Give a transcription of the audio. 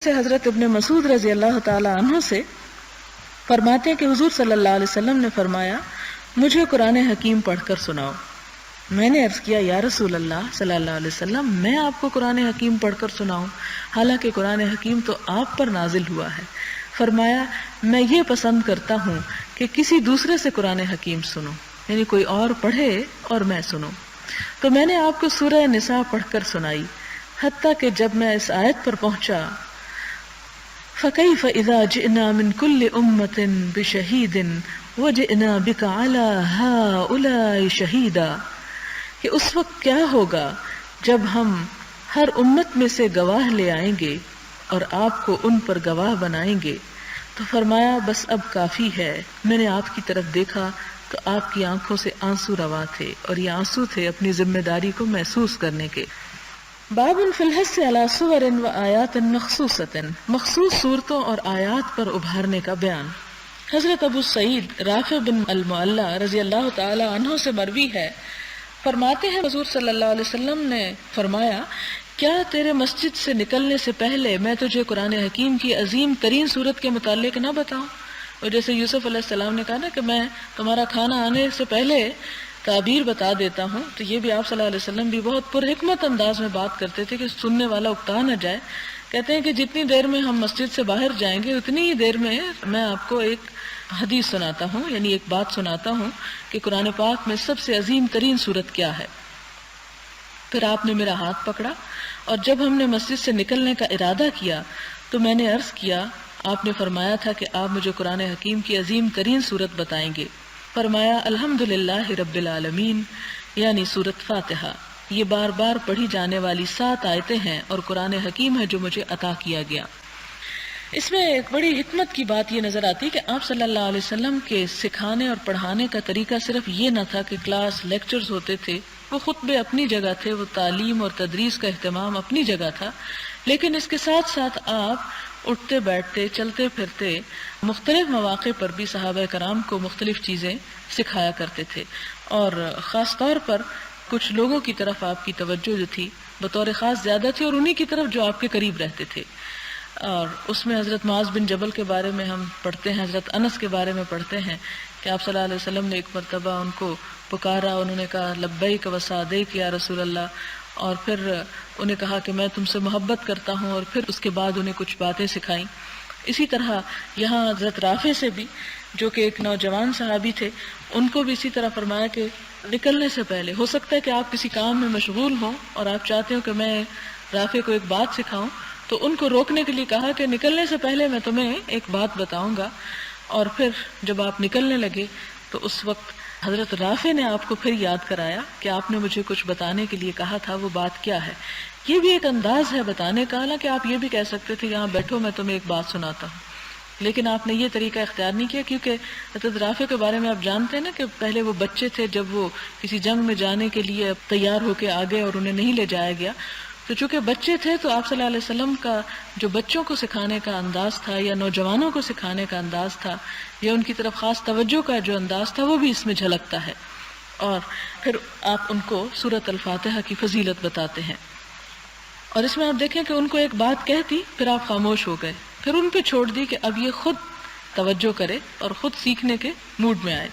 سے حضرت ابن مسعود رضی اللہ تعالی عنہ سے فرماتے ہیں کہ حضور صلی اللہ علیہ وسلم نے فرمایا مجھے قرآن حکیم پڑھ کر سناؤ۔ میں نے عرض کیا یا رسول اللہ صلی اللہ علیہ وسلم میں آپ کو قرآن حکیم پڑھ کر سناؤں حالانکہ قرآن حکیم تو آپ پر نازل ہوا ہے۔ فرمایا میں یہ پسند کرتا ہوں کہ کسی دوسرے سے قرآن حکیم سنوں، یعنی کوئی اور پڑھے اور میں سنوں۔ تو میں نے آپ کو سورہ نساء پڑھ کر سنائی حتیٰ کہ جب میں اس آیت پر پہنچا فَكَيْفَ إِذَا جِئْنَا مِنْ كُلِّ أُمَّةٍ بِشَهِيدٍ وَجِئْنَا بِكَ عَلَى هَؤُلَاءِ شَهِيدًا، کہ اس وقت کیا ہوگا جب ہم ہر امت میں سے گواہ لے آئیں گے اور آپ کو ان پر گواہ بنائیں گے۔ تو فرمایا بس اب کافی ہے۔ میں نے آپ کی طرف دیکھا تو آپ کی آنکھوں سے آنسو رواں تھے، اور یہ آنسو تھے اپنی ذمہ داری کو محسوس کرنے کے۔ باب فی الحث علی صور و آیات مخصوصۃ، مخصوص صورتوں اور آیات پر ابھارنے کا بیان۔ حضرت ابو سعید رافع بن المعلی رضی اللہ تعالی عنہ سے مروی ہے، فرماتے ہیں حضور صلی اللہ علیہ وسلم نے فرمایا کیا تیرے مسجد سے نکلنے سے پہلے میں تجھے قرآن حکیم کی عظیم ترین صورت کے متعلق نہ بتاؤں؟ اور جیسے یوسف علیہ السلام نے کہا نا کہ میں تمہارا کھانا آنے سے پہلے تعبیر بتا دیتا ہوں، تو یہ بھی آپ صلی اللہ علیہ وسلم بھی بہت پر حکمت انداز میں بات کرتے تھے کہ سننے والا اکتا نہ جائے۔ کہتے ہیں کہ جتنی دیر میں ہم مسجد سے باہر جائیں گے اتنی ہی دیر میں میں آپ کو ایک حدیث سناتا ہوں، یعنی ایک بات سناتا ہوں کہ قرآن پاک میں سب سے عظیم ترین صورت کیا ہے۔ پھر آپ نے میرا ہاتھ پکڑا اور جب ہم نے مسجد سے نکلنے کا ارادہ کیا تو میں نے عرض کیا آپ نے فرمایا تھا کہ آپ مجھے قرآن حکیم کی عظیم ترین صورت بتائیں گے۔ فرمایا الحمدللہ رب العالمین، یعنی سورۃ فاتحہ۔ یہ بار بار پڑھی جانے والی 7 آیتیں ہیں اور قرآن حکیم ہے جو مجھے عطا کیا گیا۔ اس میں ایک بڑی حکمت کی بات یہ نظر آتی ہے کہ آپ صلی اللہ علیہ وسلم کے سکھانے اور پڑھانے کا طریقہ صرف یہ نہ تھا کہ کلاس لیکچرز ہوتے تھے، وہ خطبے اپنی جگہ تھے، وہ تعلیم اور تدریس کا اہتمام اپنی جگہ تھا، لیکن اس کے ساتھ ساتھ آپ اٹھتے بیٹھتے چلتے پھرتے مختلف مواقع پر بھی صحابہ کرام کو مختلف چیزیں سکھایا کرتے تھے، اور خاص طور پر کچھ لوگوں کی طرف آپ کی توجہ جو تھی بطور خاص زیادہ تھی، اور انہی کی طرف جو آپ کے قریب رہتے تھے۔ اور اس میں حضرت معاذ بن جبل کے بارے میں ہم پڑھتے ہیں، حضرت انس کے بارے میں پڑھتے ہیں کہ آپ صلی اللہ علیہ وسلم نے ایک مرتبہ ان کو پکارا، انہوں نے کہا لبیک و سعدیک یا رسول اللہ، اور پھر انہیں کہا کہ میں تم سے محبت کرتا ہوں، اور پھر اس کے بعد انہیں کچھ باتیں سکھائیں۔ اسی طرح یہاں حضرت رافع سے بھی جو کہ ایک نوجوان صحابی تھے، ان کو بھی اسی طرح فرمایا کہ نکلنے سے پہلے ہو سکتا ہے کہ آپ کسی کام میں مشغول ہوں اور آپ چاہتے ہو کہ میں رافع کو ایک بات سکھاؤں، تو ان کو روکنے کے لیے کہا کہ نکلنے سے پہلے میں تمہیں ایک بات بتاؤں گا۔ اور پھر جب آپ نکلنے لگے تو اس وقت حضرت رافع نے آپ کو پھر یاد کرایا کہ آپ نے مجھے کچھ بتانے کے لیے کہا تھا، وہ بات کیا ہے۔ یہ بھی ایک انداز ہے بتانے کا، حالانکہ آپ یہ بھی کہہ سکتے تھے یہاں بیٹھو میں تمہیں ایک بات سناتا ہوں، لیکن آپ نے یہ طریقہ اختیار نہیں کیا، کیونکہ حضرت رافع کے بارے میں آپ جانتے ہیں نا کہ پہلے وہ بچے تھے، جب وہ کسی جنگ میں جانے کے لیے تیار ہو کے آگے اور انہیں نہیں لے جایا گیا، تو چونکہ بچے تھے تو آپ صلی اللہ علیہ وسلم کا جو بچوں کو سکھانے کا انداز تھا یا نوجوانوں کو سکھانے کا انداز تھا یا ان کی طرف خاص توجہ کا جو انداز تھا وہ بھی اس میں جھلکتا ہے۔ اور پھر آپ ان کو سورۃ الفاتحہ کی فضیلت بتاتے ہیں، اور اس میں آپ دیکھیں کہ ان کو ایک بات کہتی پھر آپ خاموش ہو گئے، پھر ان پہ چھوڑ دی کہ اب یہ خود توجہ کرے اور خود سیکھنے کے موڈ میں آئے۔